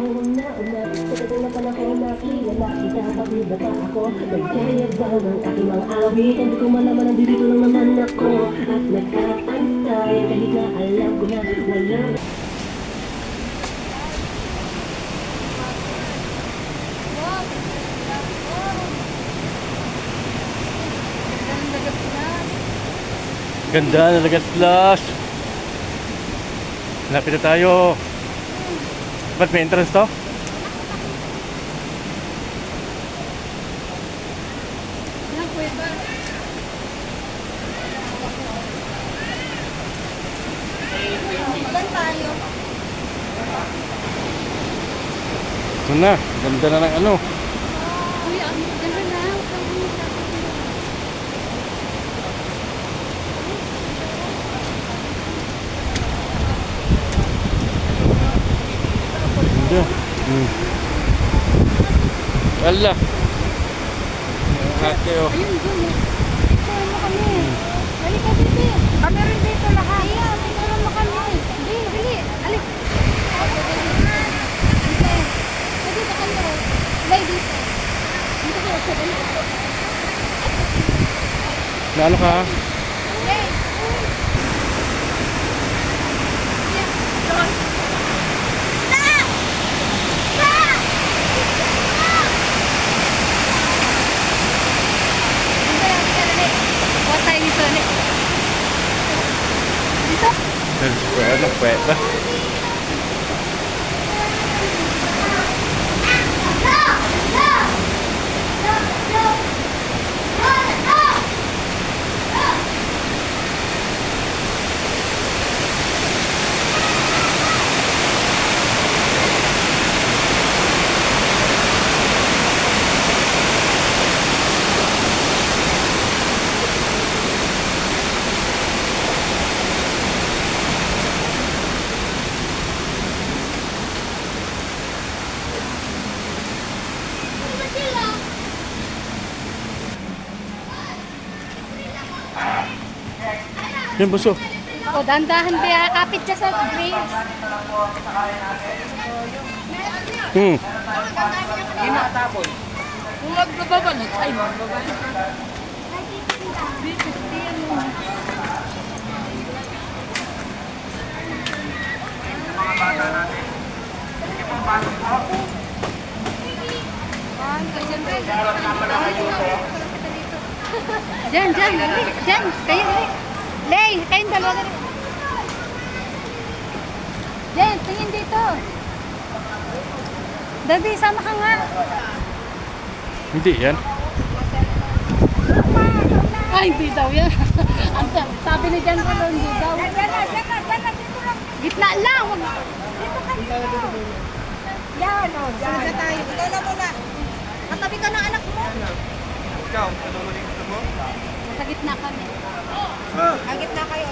una sa tagal na panahon na kilala kita. Pag-ibata ako, nagkayabang ang aking mga awit. Hindi ko malaman, nandito lang naman ako at nag-aantay kahit na alam ko na walang Ganda na Lagaslas. Lapit na tayo. Ba't may entrance to? Saan tayo? Ito na. Ganda na ng ano. Uy, ang ganda na. Ganda. Wala. Ate oh. Ayun, dun. Ito, ano kami? Halika, bibi. Kami rin dito lahat. Iya, dito naman kami. Hindi, dali. Alik. Dito kayo. Lay dito. Dito kayo. Naano ka? Lay. Ano, pwede. Yan, buso. O, dandahan ba? Kapit siya sa graves. Hindi makatapon. Kung magbababanot, ay magbabanot. Diyan, diyan. Diyan, kayo. Lay, kayong dalawa na rin. Diyan, tingin dito. Dabi, sama ka nga. Hindi yan. Ay, hindi daw yan. Sabi ni Jan Rolo, hindi daw. Gitna lang. Dito ka. Yan, o. Saan na tayo? Ikaw na muna. Katabi ka ng anak mo. Ikaw, ano mo rin gusto mo? Sa gitna kami. Ang gitna kayo.